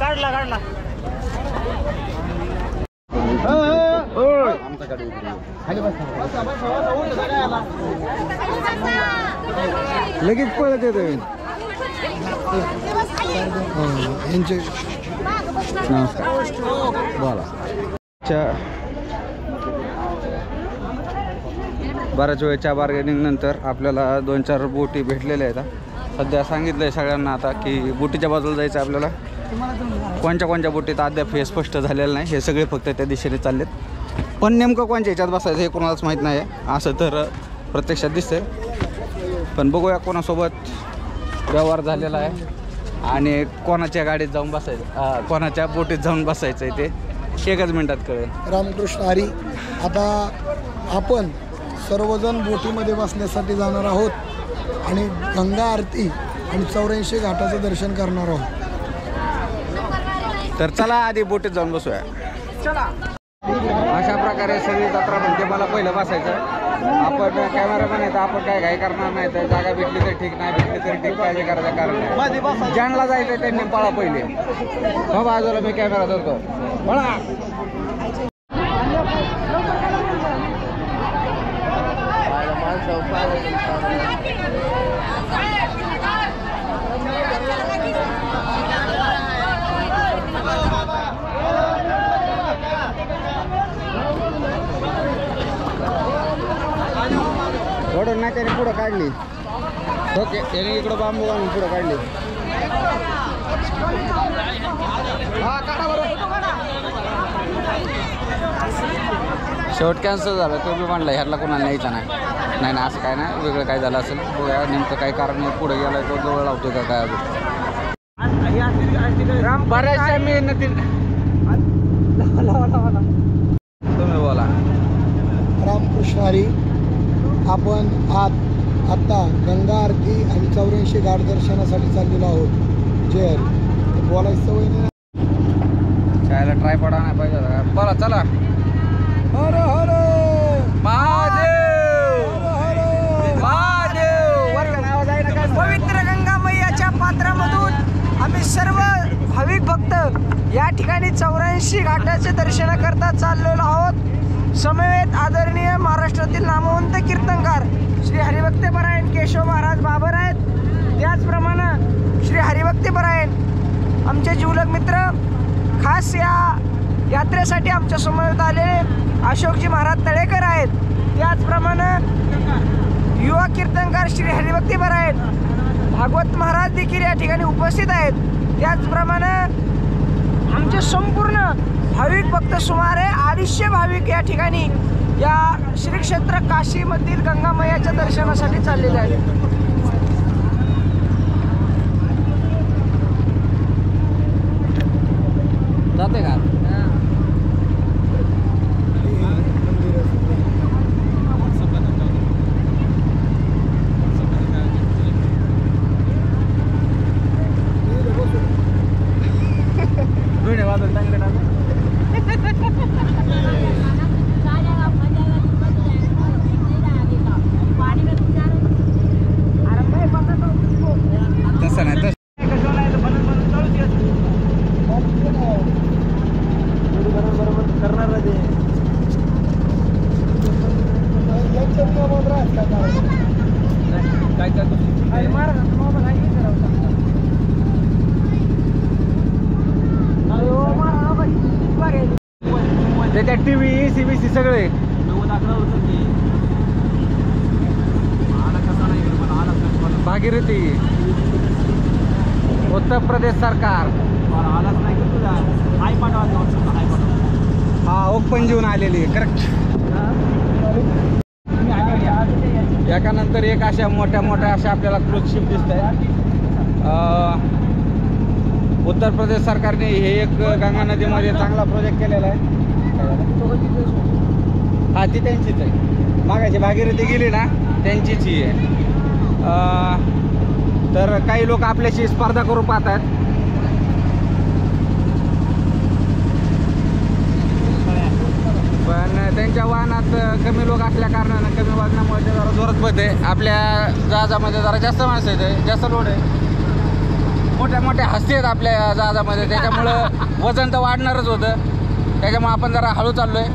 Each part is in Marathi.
काढला काढला लगेच पळत येतो यांचे नमस्कार बोला. बऱ्याच वेळच्या बार्गेनिंग नंतर आपल्याला 2-4 बोटी भेटलेल्या आहेत. सध्या सांगितलं आहे सगळ्यांना आता की बोटीच्या बाजूला जायचं आपल्याला. कोणत्या बोटीत अद्याप हे स्पष्ट झालेलं नाही. हे सगळे फक्त त्या दिशेने चाललेत, पण नेमकं कोणत्या ह्याच्यात बसायचं हे कोणालाच माहीत नाही आहे. असं तर प्रत्यक्षात दिसतंय, पण बघूया कोणासोबत व्यवहार झालेला आहे आणि कोणाच्या गाडीत जाऊन बसायचं, कोणाच्या बोटीत जाऊन बसायचं आहे ते एकच मिनिटात कळेल. रामकृष्ण हरी. आता आपण सर्वजण बोटीमध्ये बसण्यासाठी जाणार आहोत आणि गंगा आरती आणि 84 घाटाचं दर्शन करणार आहोत. तर चला आधी बोटीत जाऊन बसूया. अशा प्रकारे सगळी जत्रा म्हणते. मला पहिलं बसायचं. आपण कॅमेरामॅन आहे तर आपण काय घाई करणार नाही. तर जागा भेटली तर ठीक, नाही भेटली तरी ठीक, काळजी करायचं कारण नाही. ज्यांना जायचं त्यांनी पळा पहिले. हो बाजूला मी कॅमेरा धरतो, पळा. ओढून ना त्याने पुढं काढली. ओके, त्याने इकडं बांबू आणून पुढं काढली. शेवट कॅन्सल झालं. तो बी म्हणला ह्याला कोणाला न्यायचा नाही ना, असं काय नाही, वेगळं काय झालं असेल. बघूया नेमकं काय कारण आहे. पुढे गेलाय तो जवळ लावतोय का काय अजून. बऱ्याचशा मेहनती. तुम्ही बोला. रामकृष्ण हरी. आपण आत्ता गंगा आरती आणि 84 घाट दर्शनासाठी चाललेलो आहोत. जय हरी. बोलायचं सवय नाही. शाळेला ट्रायपॉड आणायला पाहिजे होता. बोला चला. हर हर महादेव महादेव. पवित्र गंगा मैयाच्या पात्रामधून आम्ही सर्व भाविक भक्त या ठिकाणी 84 घाटाचे दर्शन करता चाललेलो आहोत. समवेत आदरणीय महाराष्ट्रातील नामवंत कीर्तनकार श्री हरिभक्तपरायण केशव महाराज बाबर आहेत. त्याचप्रमाणे श्री हरिभक्तपरायण आमचे जीवलग मित्र खास या यात्रेसाठी आमच्या समवेत आलेले अशोकजी महाराज तळेकर आहेत. त्याचप्रमाणे युवा कीर्तनकार श्री हरिभक्तपरायण भागवत महाराज देखील या ठिकाणी उपस्थित आहेत. त्याचप्रमाणे आमचे संपूर्ण भाविक भक्त सुमारे 250 भाविक या ठिकाणी या श्री क्षेत्र काशीमधील गंगा मैयाच्या दर्शनासाठी चाललेले आहेत. जाते का तसं नाही. त्याच्यात टीव्ही CBC सगळे भागीरथी उत्तर प्रदेश सरकार हा ओपन जीवन आलेली करेक्ट. एकानंतर एक अशा मोठ्या अशा आपल्याला क्रूज शिप दिसत आहेत. उत्तर प्रदेश सरकारने हे एक गंगा नदीमध्ये चांगला प्रोजेक्ट केलेला आहे. हा ती त्यांचीच आहे. मागाची भागीरथी गेली ना त्यांचीच ही आहे. तर काही लोक आपल्याशी स्पर्धा करू पाहतात. पण त्यांच्या वाहनात कमी लोक असल्या कारणानं कमी वजनामुळे ते जरा जोरात पळते. आपल्या जहाजामध्ये जरा जास्त माणसं येते, जास्त लोड आहे, मोठ्या मोठ्या हस्ती आहेत आपल्या जहाजामध्ये, त्याच्यामुळं वजन तर वाढणारच होतं. त्याच्यामुळे आपण जरा हळू चाललो आहे.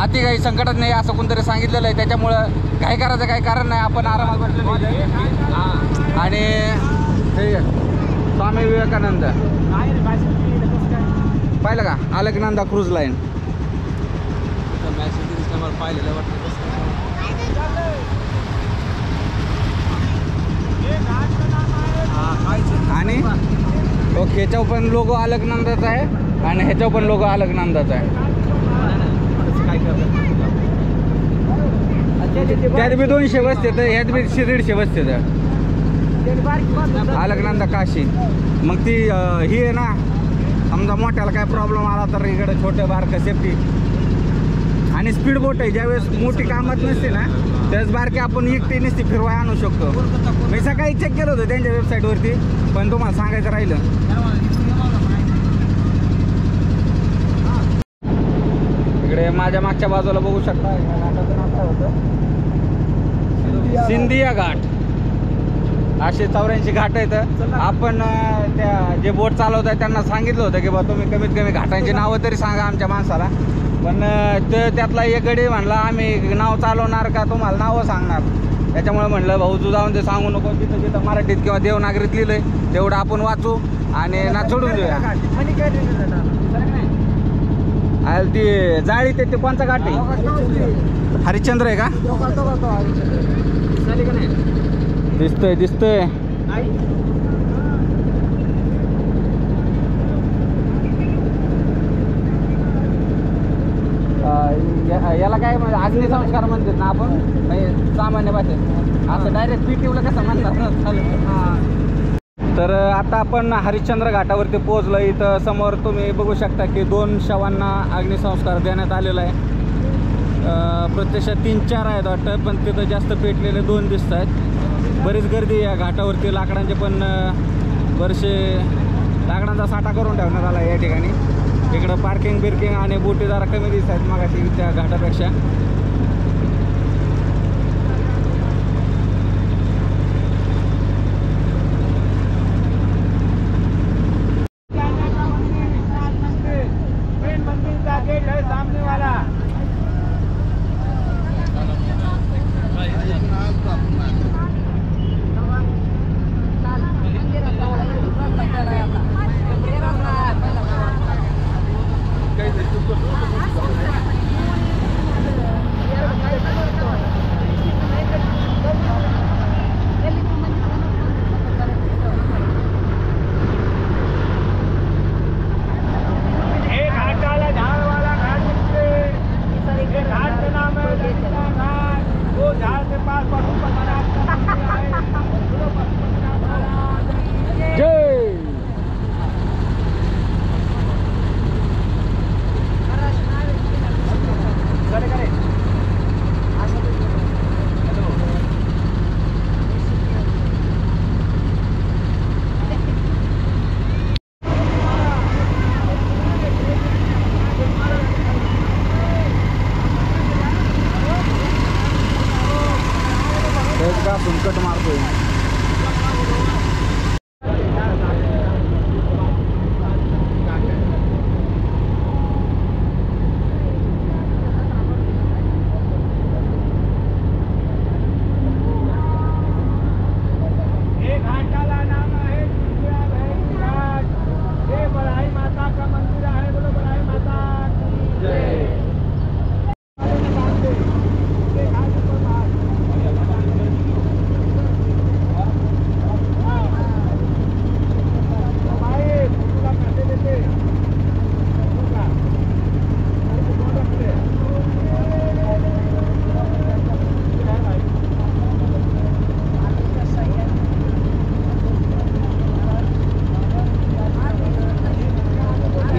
अति काही संकटात नाही असं कोणतरी सांगितलेलं आहे, त्याच्यामुळं काही करायचं काही कारण नाही. आपण आरामात बसलेलो आहे. आणि हे स्वामी विवेकानंद पाहिलं का, अलकनंदा क्रूज लाईन पाहिलेलं वाटतं. आणि ह्याच्यावर पण लोगो अलकनंदाचा आहे आणि ह्याच्यावर पण लोगो अलकनंदाचा आहे. त्यात बी 200 बसते तर ह्यात बी 150 बसते तर अलकनंदा काशी. मग ती ही आहे ना, समजा मोठ्याला काय प्रॉब्लेम आला तर इकडे छोटं बारकं सेफ्टी. आणि स्पीड बोट आहे, ज्यावेळेस मोठी कामात नसते ना त्यावेळेस बारके आपण एकटी नसते फिरवाय आणू शकतो. मी सकाळी चेक केलं होतं त्यांच्या वेबसाईटवरती, पण तुम्हाला सांगायचं राहिलं. इकडे माझ्या मागच्या बाजूला बघू शकता, या घाटाचं नाव काय होतं, सिंधिया घाट. असे 84 घाट आहेत. आपण त्या जे बोट चालवत आहे त्यांना सांगितलं होतं की बा तुम्ही कमीत कमी घाटांची नावं तरी सांगा आमच्या माणसाला. पण ते त्यातला एक गडी म्हणला आम्ही नाव चालवणार का तुम्हाला नावं सांगणार. त्याच्यामुळे म्हणलं भाऊ तू जाऊन ते सांगू नको, तिथं जिथं मराठीत किंवा देवनागरीत लिहिलंय तेवढं आपण वाचू आणि ना सोडून देऊया. ती जाळी ते कोणचा घाट आहे, हरिश्चंद्र आहे का? दिसतोय दिसतोय. याला काय म्हणजे अग्निसंस्कार म्हणतात ना आपण सामान्य भाषेत, असं डायरेक्ट पीटीवला कसं म्हणतात. तर आता आपण हरिश्चंद्र घाटावरती पोहोचलो. इथं समोर तुम्ही बघू शकता की 2 शवांना अग्निसंस्कार देण्यात आलेला आहे. प्रत्यक्षात 3-4 आहेत वाटतं, पण तिथं जास्त पेटलेले 2 दिसत आहेत. बरीच गर्दी या घाटावरती. लाकडांचे पण बरेचसे लाकडांचा साठा करून ठेवण्यात आला या ठिकाणी. इकडं पार्किंग बिर्किंग आणि बोटी जरा कमी दिसत आहेत मागाशी त्या घाटापेक्षा. कट मारतोय.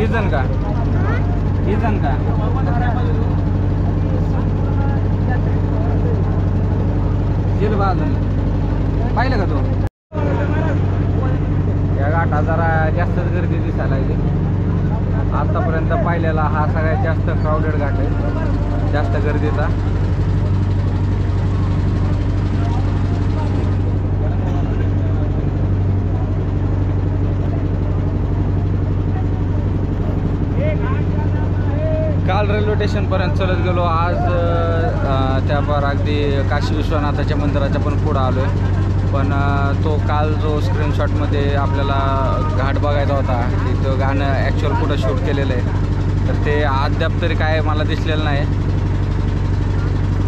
इजन का पाहिलं का तू? या घाटात जरा जास्तच गर्दी दिसायला लागली. आतापर्यंत पाहिलेला हा सगळ्यात जास्त क्राऊडेड घाट आहे, जास्त गर्दीचा. काल रेल्वे स्टेशनपर्यंत चलत गेलो, आज त्यावर अगदी काशी विश्वनाथाच्या मंदिराच्या पण पुढं आलो आहे. पण तो काल जो स्क्रीनशॉटमध्ये आपल्याला घाट बघायचा होता की तो गाणं ॲक्च्युअल कुठं शूट केलेलं आहे, तर ते अद्याप तरी काय मला दिसलेलं नाही.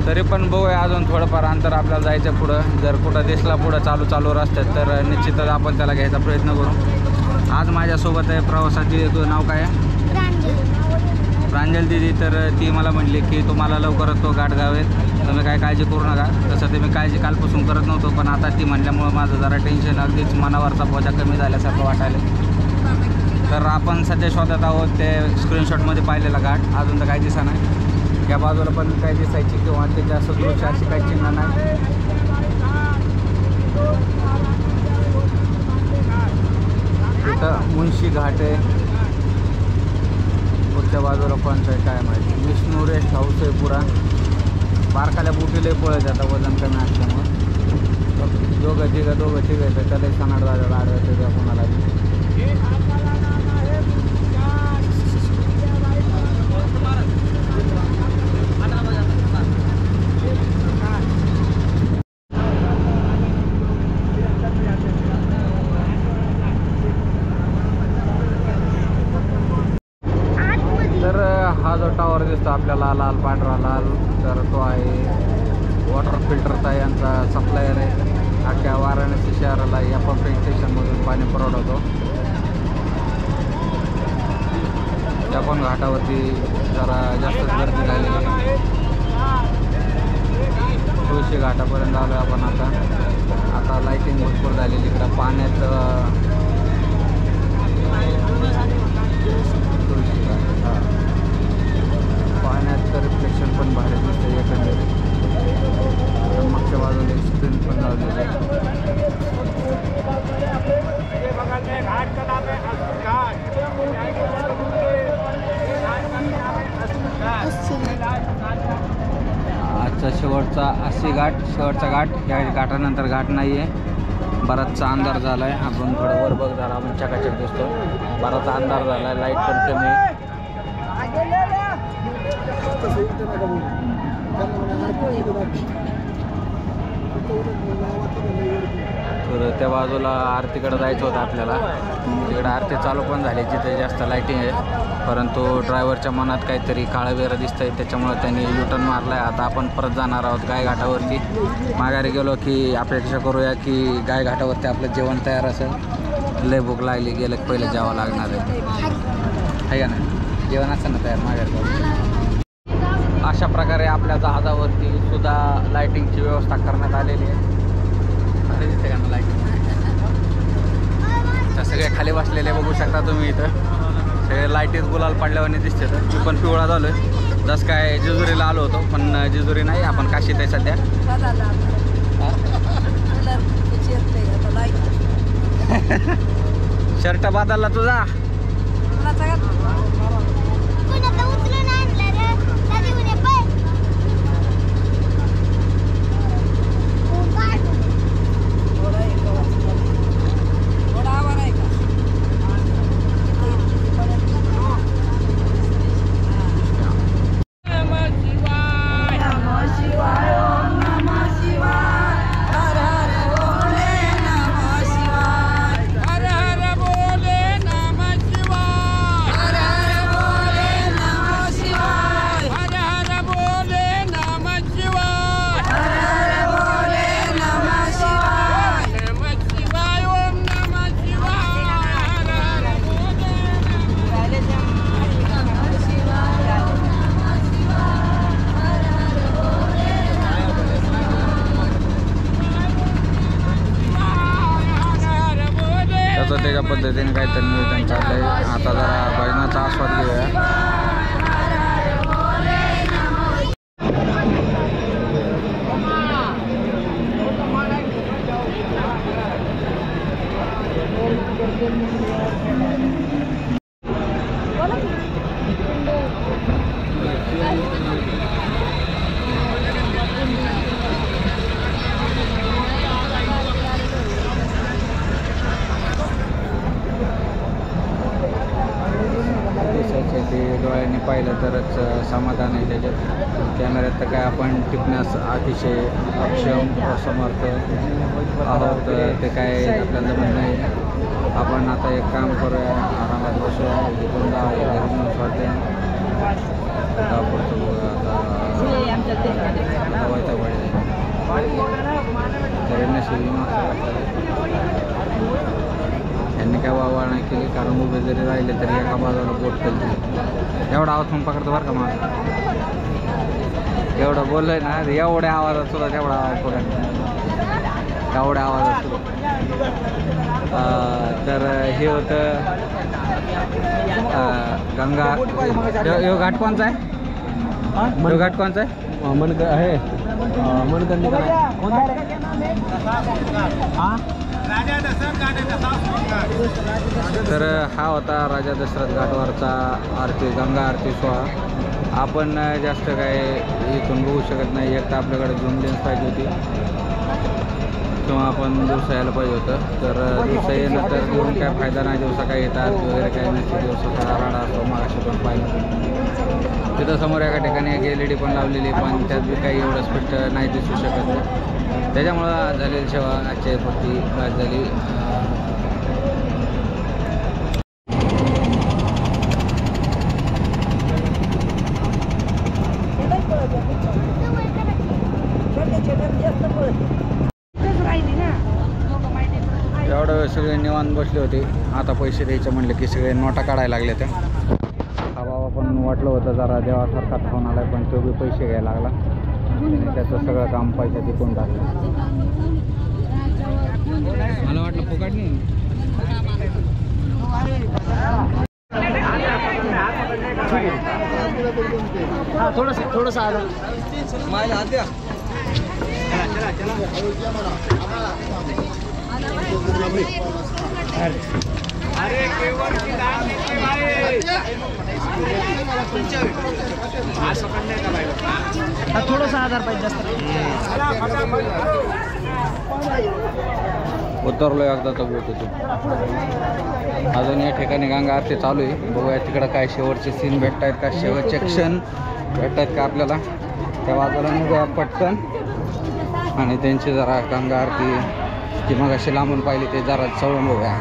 तरी पण बघूया, अजून थोडंफार अंतर आपल्याला जायचं पुढं. जर कुठं दिसला पुढं चालू रस्त्यात तर निश्चितच आपण त्याला घ्यायचा प्रयत्न करू. आज माझ्यासोबत आहे प्रवासाची, नाव काय आहे? प्रांजल दिदी. तर ती मला म्हणली की तुम्हाला लवकरच तो घाट गावेत, तुम्ही काय काळजी करू नका. तसं ते मी काळजी कालपासून करत नव्हतो, पण आता ती म्हणल्यामुळं माझं जरा टेन्शन, अगदीच मनावरचा बोजा कमी झाल्यासारखं वाटायला. तर आपण सध्या शोधत आहोत ते स्क्रीनशॉटमध्ये पाहिलेला घाट. अजून तर काही दिसा नाही. या बाजूला पण काही दिसायची किंवा त्याच्या सदृश अशी काही चिन्ह नाही. इथं मुन्शी घाट आहे, पुढच्या बाजूला कोणचं आहे काय माहिती. विष्णू रेस्ट हाऊस आहे पुरा. बारकाल्या बुटीला पळत जातं वजन कमी असल्यामुळं. दोघं ठीक आहे तर त्याला सनाड जायला आडवायचं त्या कोणाला. हा जो टॉवर दिसतो आपल्याला लाल पांढरा लाल, तर तो आहे वॉटर फिल्टरचा यांचा सप्लायर आहे. अख्ख्या वाराणसी शहराला या पंपिंग स्टेशनमधून पाणी पुरवठा. त्या पण घाटावरती जरा जास्तच गर्दी झालेली आहे. तुळशी घाटापर्यंत आलो आपण. आता लाईटिंग भरपूर झालेली इकडं. पाण्यात तुळशी घाट, हां, पाण्याचं रिफ्लेक्शन पण भारी दिसतं एकंदरीत. मागच्या बाजूला एक स्क्रीन पण लावलेली आहे. आजचा शेवटचा घाट. या घाटानंतर घाट नाही आहे. बराचसा अंधार झाला आहे. आपण थोडं वर बघ जरा, आपण चकाचक दिसतो. बराचसा अंधार झाला आहे, लाईट पण कमी आहे. तर त्या बाजूला आरतीकडे जायचं होतं आपल्याला. तिकडे आरती चालू पण झाली, जिथे जास्त लाईटिंग आहे. परंतु ड्रायव्हरच्या मनात काहीतरी काळं दिसतं आहे, त्याच्यामुळे त्यांनी युटर्न मारला आहे. आता आपण परत जाणार आहोत गाय घाटावरती. माघारी गेलो की अपेक्षा करूया की गाय घाटावरती आपलं जेवण तयार असेल. लय भूक लागली, गेलं की पहिलं जेवावं लागणार आहे का नाही? जेवण असं ना तयार माघारी. अशा प्रकारे आपल्या जहाजावरती सुद्धा लाईटिंगची व्यवस्था करण्यात आलेली आहे. अरे दिसते का ना लाईटिंग? तर सगळे खाली बसलेले बघू शकता तुम्ही. इथं सगळे लाईटीत गुलाल पडल्यावर दिसते. तर मी पण पिवळा झालो आहे. जसं काय जेजुरीला आलो होतो, पण जेजुरी नाही, आपण काशीत आहे सध्या. शर्ट बदलला तुझा? त्याच्या पद्धतीने काहीतरी नियोजन चाललंय. आता जरा भजनाचा आस्वाद घेऊया. सगळ्यांनी पाहिलं तरच समाधान आहे त्याच्यात. कॅमेऱ्यात तर काय आपण टिपण्यास अतिशय अक्षम असमर्थ आहोत, ते काय आपल्याला जमत नाही. आपण आता एक काम करूया, आरामात बसूया, इकडून वाटते आता पुढचं बघूया. आता वैताग यांनी काय वावळ नाही केली, कारण उभे जरी राहिले तरी एका बाजूला बोट केली. एवढा आवाज पण पकडतो बरं का मला, एवढं बोललंय ना, एवढ्या आवाजात सुद्धा तेवढा आवाज पकडतो, एवढ्या आवाजात सुद्धा. तर हे होतं गंगा. यो घाट कोणचा आहे? यो घाट कोणचा आहे? मनक आहे मनकंदी तर हा होता राजा दशरथ घाटवरचा आरती, गंगा आरती सोहळा. आपण जास्त काय इथून बघू शकत नाही. एक तर आपल्याकडे झूम लेन्स पाहिजे होती किंवा आपण दिवसा यायला पाहिजे होतं. तर दिवसा येणं तर घेऊन काय फायदा नाही, दिवसा काय येतात वगैरे काय नसते. दिवसाचा राडा असतो, मागाशी पण पाहिजे. तिथं समोर एका ठिकाणी एक LED पण लावलेली, पण त्यात बी काही एवढं स्पष्ट नाही दिसू शकत नाही. त्याच्यामुळं झालेली सेवा आजच्या फक्ती बाद झाली. एवढा वेळ सगळे निवांत बसले होते. आता पैसे द्यायचे म्हणले की सगळे नोटा काढायला लागले. त्या हा बाबा पण वाटलं होतं जरा देवासारखा फोन आला, पण तो बी पैसे घ्यायला लागला आणि त्याचं सगळं काम पैसे टिकून टाकलं. मला वाटलं फुकट नाही. थोडंसं आलं थोडंसं आधार पाहिजे जास्त. उतरलो एकदा तर बोट होतो. अजून या ठिकाणी गंगा आरती चालू आहे. बघूया तिकडं काय शेवटचे सीन भेटत आहेत का, शेवटचे क्षण भेटत आहेत का आपल्याला. त्या बाजूला निघूया पटकन आणि त्यांची जरा गंगा आरती जी मग अशी लांबून पाहिली ते जरा चढून बघूया.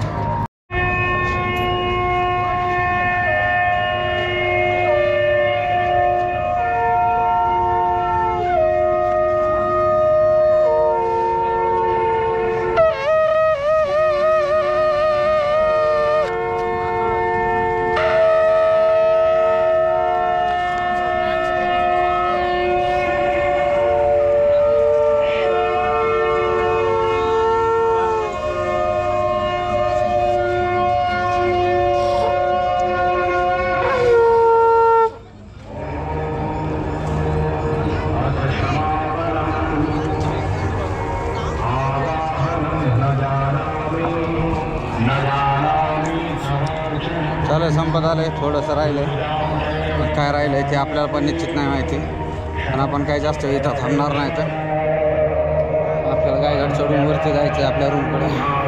चालेल, संपत आलं आहे. थोडंसं राहिलं आहे, पण काय राहिलं आहे ते आपल्याला पण निश्चित नाही माहिती. पण आपण काही जास्त इथं थांबणार नाही. तर आपल्याला गायघाट चढून वरती जायचं आहे आपल्या रूमकडे.